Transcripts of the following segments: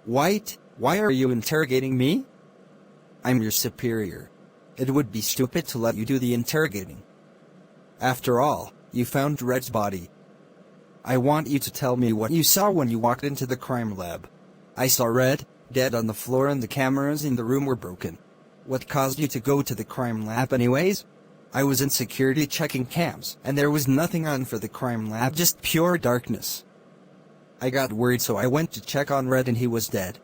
White, why are you interrogating me? I'm your superior. It would be stupid to let you do the interrogating. After all, you found Red's body. I want you to tell me what you saw when you walked into the crime lab. I saw Red, dead on the floor, and the cameras in the room were broken. What caused you to go to the crime lab anyways? I was in security checking cams, and there was nothing on for the crime lab, just pure darkness. I got worried, so I went to check on Red and he was dead.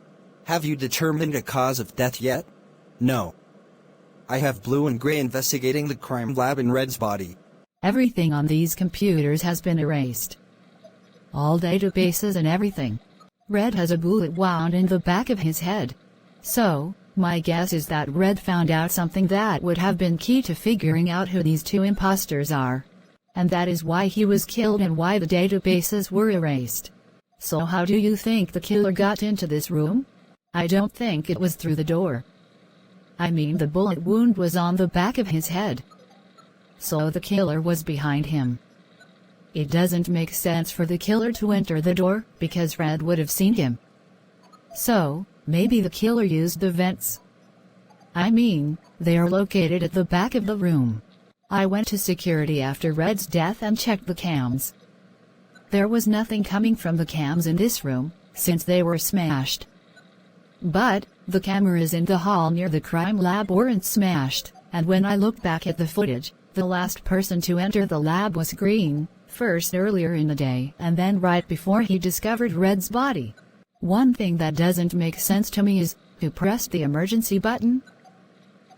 Have you determined a cause of death yet? No. I have Blue and Gray investigating the crime lab and Red's body. Everything on these computers has been erased. All databases and everything. Red has a bullet wound in the back of his head. So, my guess is that Red found out something that would have been key to figuring out who these two imposters are. And that is why he was killed and why the databases were erased. So how do you think the killer got into this room? I don't think it was through the door. I mean, the bullet wound was on the back of his head. So the killer was behind him. It doesn't make sense for the killer to enter the door, because Red would have seen him. So, maybe the killer used the vents. I mean, they are located at the back of the room. I went to security after Red's death and checked the cams. There was nothing coming from the cams in this room, since they were smashed. But, the cameras in the hall near the crime lab weren't smashed, and when I looked back at the footage, the last person to enter the lab was Green, first earlier in the day and then right before he discovered Red's body. One thing that doesn't make sense to me is, who pressed the emergency button?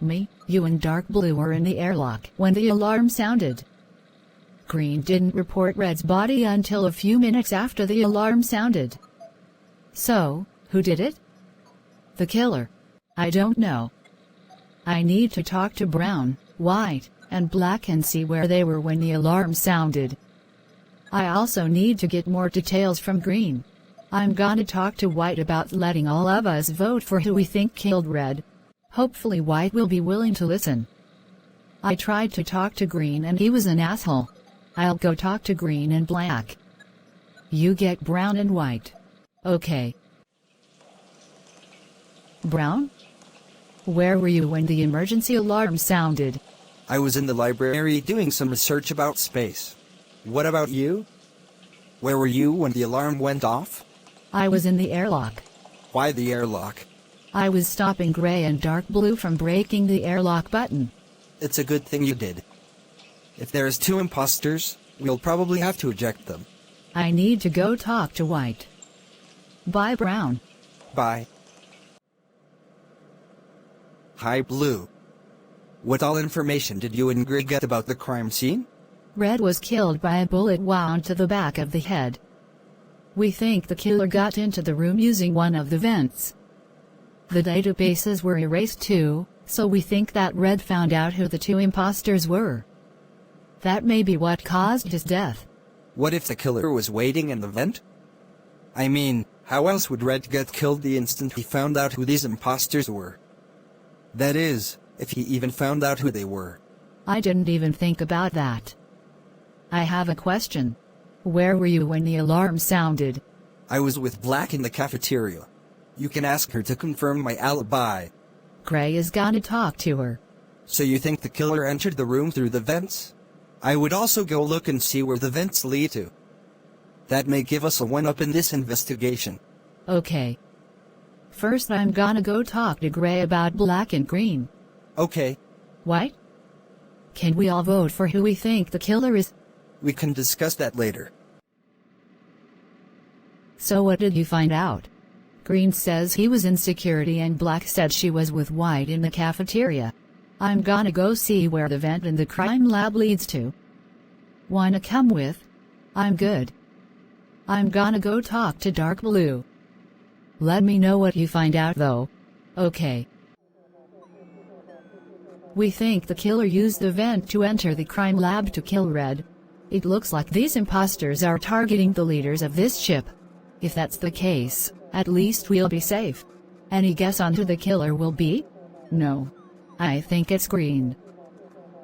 Me, you and Dark Blue were in the airlock when the alarm sounded. Green didn't report Red's body until a few minutes after the alarm sounded. So, who did it? The killer. I don't know. I need to talk to Brown, White, and Black and see where they were when the alarm sounded. I also need to get more details from Green. I'm gonna talk to White about letting all of us vote for who we think killed Red. Hopefully White will be willing to listen. I tried to talk to Green and he was an asshole. I'll go talk to Green and Black. You get Brown and White. Okay. Brown? Where were you when the emergency alarm sounded? I was in the library doing some research about space. What about you? Where were you when the alarm went off? I was in the airlock. Why the airlock? I was stopping Gray and Dark Blue from breaking the airlock button. It's a good thing you did. If there's two imposters, we'll probably have to eject them. I need to go talk to White. Bye, Brown. Bye. Hi, Blue. What all information did you and Gray get about the crime scene? Red was killed by a bullet wound to the back of the head. We think the killer got into the room using one of the vents. The databases were erased too, so we think that Red found out who the two imposters were. That may be what caused his death. What if the killer was waiting in the vent? I mean, how else would Red get killed the instant he found out who these imposters were? That is, if he even found out who they were. I didn't even think about that. I have a question. Where were you when the alarm sounded? I was with Black in the cafeteria. You can ask her to confirm my alibi. Gray is gonna talk to her. So you think the killer entered the room through the vents? I would also go look and see where the vents lead to. That may give us a one-up in this investigation. Okay. First I'm gonna go talk to Gray about Black and Green. Okay. White? Can we all vote for who we think the killer is? We can discuss that later. So what did you find out? Green says he was in security and Black said she was with White in the cafeteria. I'm gonna go see where the vent in the crime lab leads to. Wanna come with? I'm good. I'm gonna go talk to Dark Blue. Let me know what you find out though. Okay. We think the killer used the vent to enter the crime lab to kill Red. It looks like these imposters are targeting the leaders of this ship. If that's the case, at least we'll be safe. Any guess on who the killer will be? No. I think it's Green.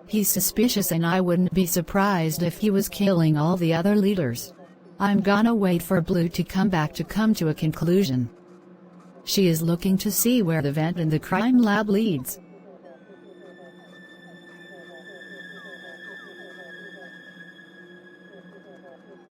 He's suspicious and I wouldn't be surprised if he was killing all the other leaders. I'm gonna wait for Blue to come back to come to a conclusion. She is looking to see where the vent in the crime lab leads.